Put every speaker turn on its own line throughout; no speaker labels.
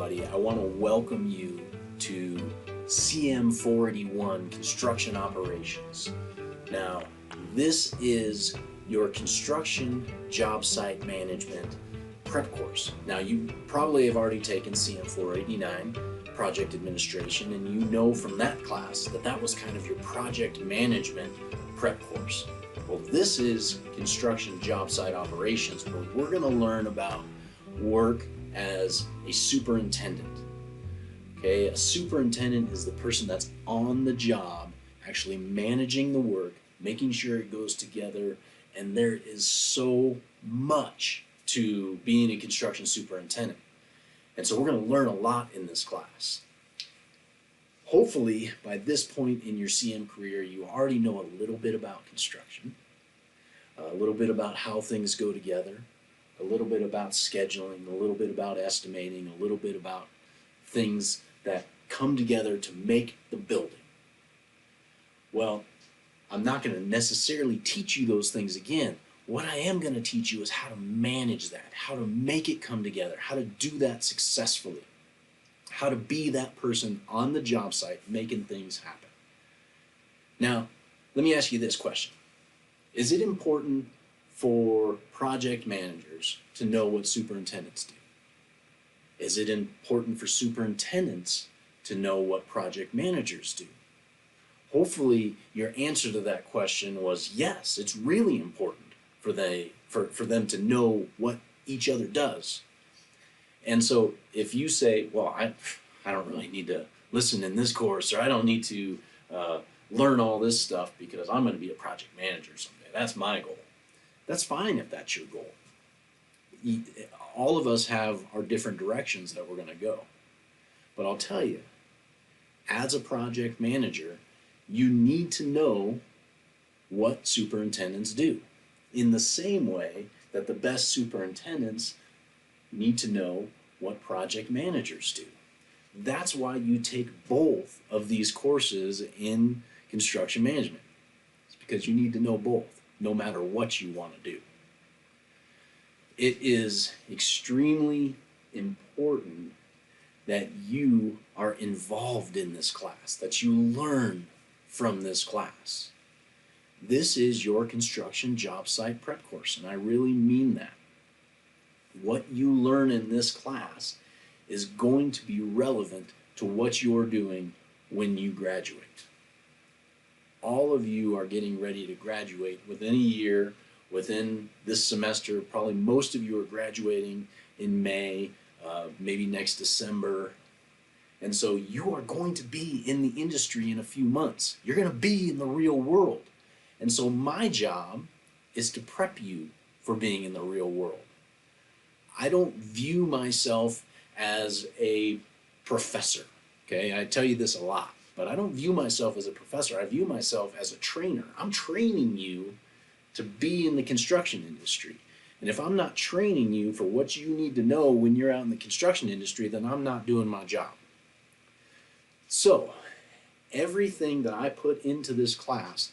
everybody. I want to welcome you to CM 481 Construction Operations. Now, this is your construction job site management prep course. Now, you probably have already taken CM 489 Project Administration, and you know from that class that that was kind of your project management prep course. Well, this is construction job site operations, where we're going to learn about work as a superintendent. Okay, a superintendent is the person that's on the job, actually managing the work, making sure it goes together, and there is so much to being a construction superintendent. And so we're going to learn a lot in this class. Hopefully, by this point in your CM career, you already know a little bit about construction, a little bit about how things go together, a little bit about scheduling, a little bit about estimating, a little bit about things that come together to make the building. Well, I'm not going to necessarily teach you those things again. What I am going to teach you is how to manage that, how to make it come together, how to do that successfully, how to be that person on the job site making things happen. Now, let me ask you this question. Is it important for project managers to know what superintendents do? Is it important for superintendents to know what project managers do? Hopefully, your answer to that question was yes, it's really important for them to know what each other does. And so if you say, well, I don't really need to listen in this course, or I don't need to learn all this stuff because I'm going to be a project manager someday. That's my goal. That's fine if that's your goal. All of us have our different directions that we're going to go. But I'll tell you, as a project manager, you need to know what superintendents do, in the same way that the best superintendents need to know what project managers do. That's why you take both of these courses in construction management. It's because you need to know both, no matter what you want to do. It is extremely important that you are involved in this class, that you learn from this class. This is your construction job site prep course, and I really mean that. What you learn in this class is going to be relevant to what you're doing when you graduate. All of you are getting ready to graduate within a year, within this semester. Probably most of you are graduating in May, maybe next December. And so you are going to be in the industry in a few months. You're going to be in the real world. And so my job is to prep you for being in the real world. I don't view myself as a professor, okay? I tell you this a lot, but I don't view myself as a professor. I view myself as a trainer. I'm training you to be in the construction industry. And if I'm not training you for what you need to know when you're out in the construction industry, then I'm not doing my job. So, everything that I put into this class,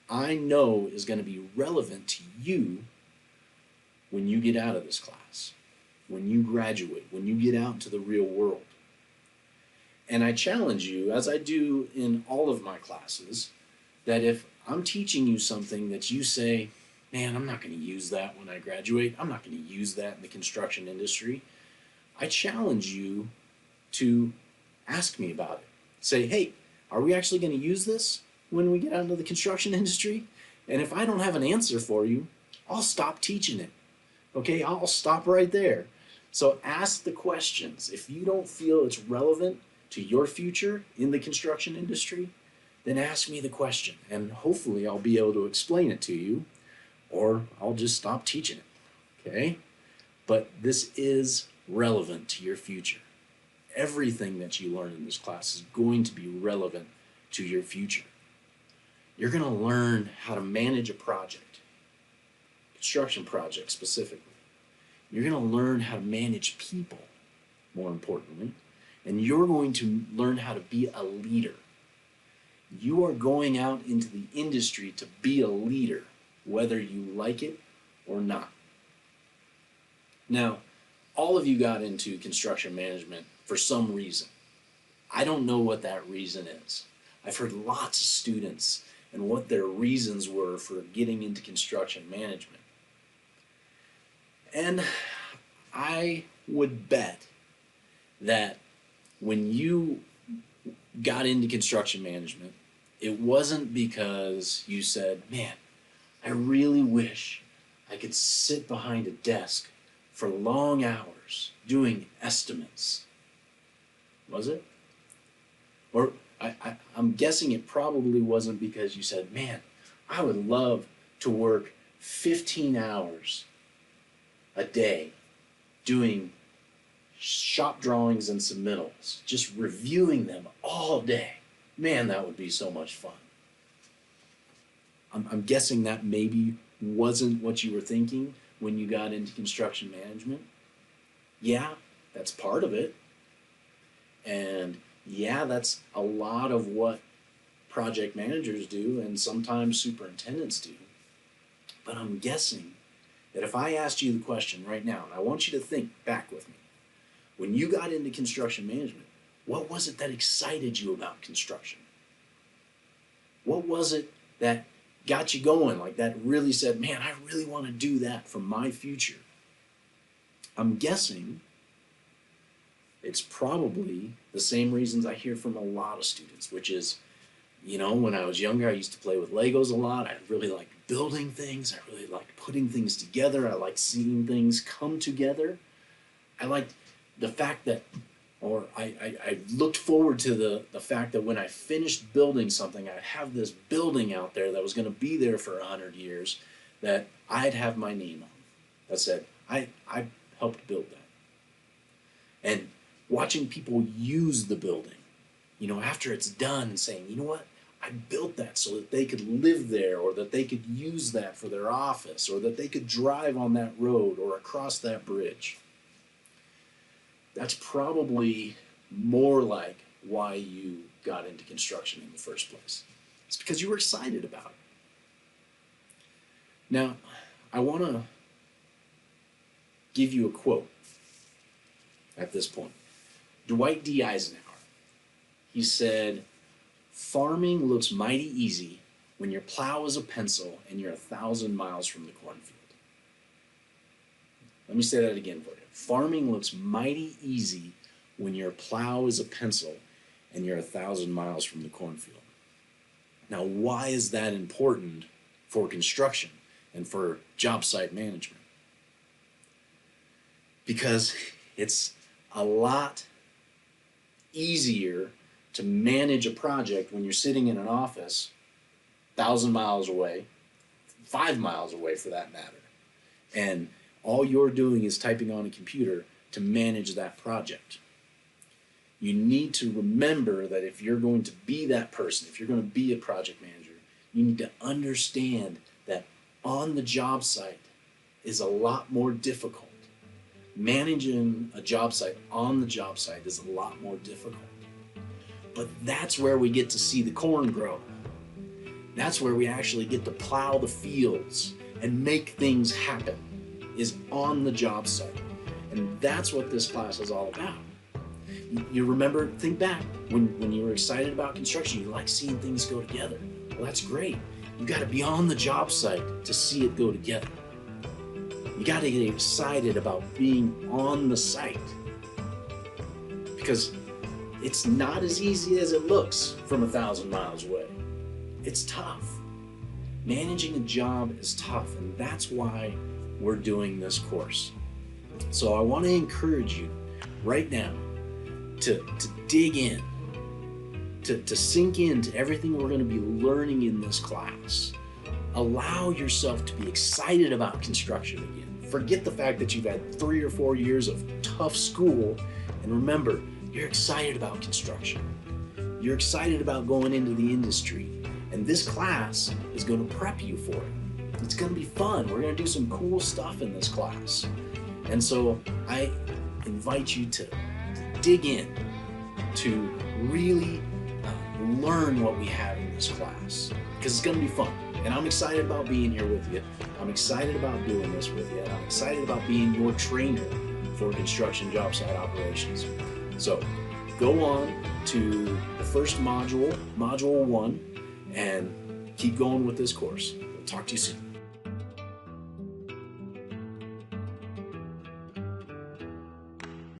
I know is going to be relevant to you when you get out of this class, when you graduate, when you get out into the real world. And I challenge you, as I do in all of my classes, that if I'm teaching you something that you say, man, I'm not going to use that when I graduate, I'm not going to use that in the construction industry, I challenge you to ask me about it. Say, hey, are we actually going to use this when we get out into the construction industry? And if I don't have an answer for you, I'll stop teaching it. Okay, I'll stop right there. So ask the questions. If you don't feel it's relevant to your future in the construction industry, then ask me the question, and hopefully I'll be able to explain it to you, or I'll just stop teaching it. Okay? But this is relevant to your future. Everything that you learn in this class is going to be relevant to your future. You're going to learn how to manage a project, construction project specifically. You're going to learn how to manage people, more importantly, and you're going to learn how to be a leader. You are going out into the industry to be a leader, whether you like it or not. Now, all of you got into construction management for some reason. I don't know what that reason is. I've heard lots of students and what their reasons were for getting into construction management. And I would bet that when you got into construction management, it wasn't because you said, man, I really wish I could sit behind a desk for long hours doing estimates. Was it? Or I'm guessing it probably wasn't because you said, man, I would love to work 15 hours a day doing shop drawings and submittals, just reviewing them all day. Man, that would be so much fun. I'm guessing that maybe wasn't what you were thinking when you got into construction management. Yeah, that's part of it. And yeah, that's a lot of what project managers do and sometimes superintendents do. But I'm guessing that if I asked you the question right now, and I want you to think back with me, when you got into construction management, what was it that excited you about construction? What was it that got you going, like that really said, man, I really want to do that for my future? I'm guessing it's probably the same reasons I hear from a lot of students, which is, you know, when I was younger, I used to play with Legos a lot. I really liked building things. I really liked putting things together. I liked seeing things come together. I liked the fact that, or I looked forward to the fact that when I finished building something, I'd have this building out there that was going to be there for 100 years that I'd have my name on. That said, I helped build that. And watching people use the building, you know, after it's done and saying, you know what, I built that so that they could live there, or that they could use that for their office, or that they could drive on that road or across that bridge. That's probably more like why you got into construction in the first place. It's because you were excited about it. Now, I want to give you a quote at this point. Dwight D. Eisenhower, he said, "Farming looks mighty easy when your plow is a pencil and you're 1,000 miles from the cornfield." Let me say that again for you. Farming looks mighty easy when your plow is a pencil and you're 1,000 miles from the cornfield. Now, why is that important for construction and for job site management? Because it's a lot easier to manage a project when you're sitting in an office 1,000 miles away, 5 miles away for that matter, and all you're doing is typing on a computer to manage that project. You need to remember that if you're going to be that person, if you're going to be a project manager, you need to understand that on the job site is a lot more difficult. Managing a job site on the job site is a lot more difficult. But that's where we get to see the corn grow. That's where we actually get to plow the fields and make things happen, is on the job site. And that's what this class is all about. You remember, think back, when you were excited about construction, you like seeing things go together. Well, that's great. You got to be on the job site to see it go together. You got to get excited about being on the site, because it's not as easy as it looks from 1,000 miles away. It's tough. Managing a job is tough, and that's why we're doing this course. So I want to encourage you right now to dig in, to sink into everything we're going to be learning in this class. Allow yourself to be excited about construction again. Forget the fact that you've had 3 or 4 years of tough school, and remember, you're excited about construction. You're excited about going into the industry, and this class is going to prep you for it. It's going to be fun. We're going to do some cool stuff in this class. And so I invite you to dig in, to really learn what we have in this class, because it's going to be fun. And I'm excited about being here with you. I'm excited about doing this with you. And I'm excited about being your trainer for construction job site operations. So go on to the first module, Module 1, and keep going with this course. We'll talk to you soon.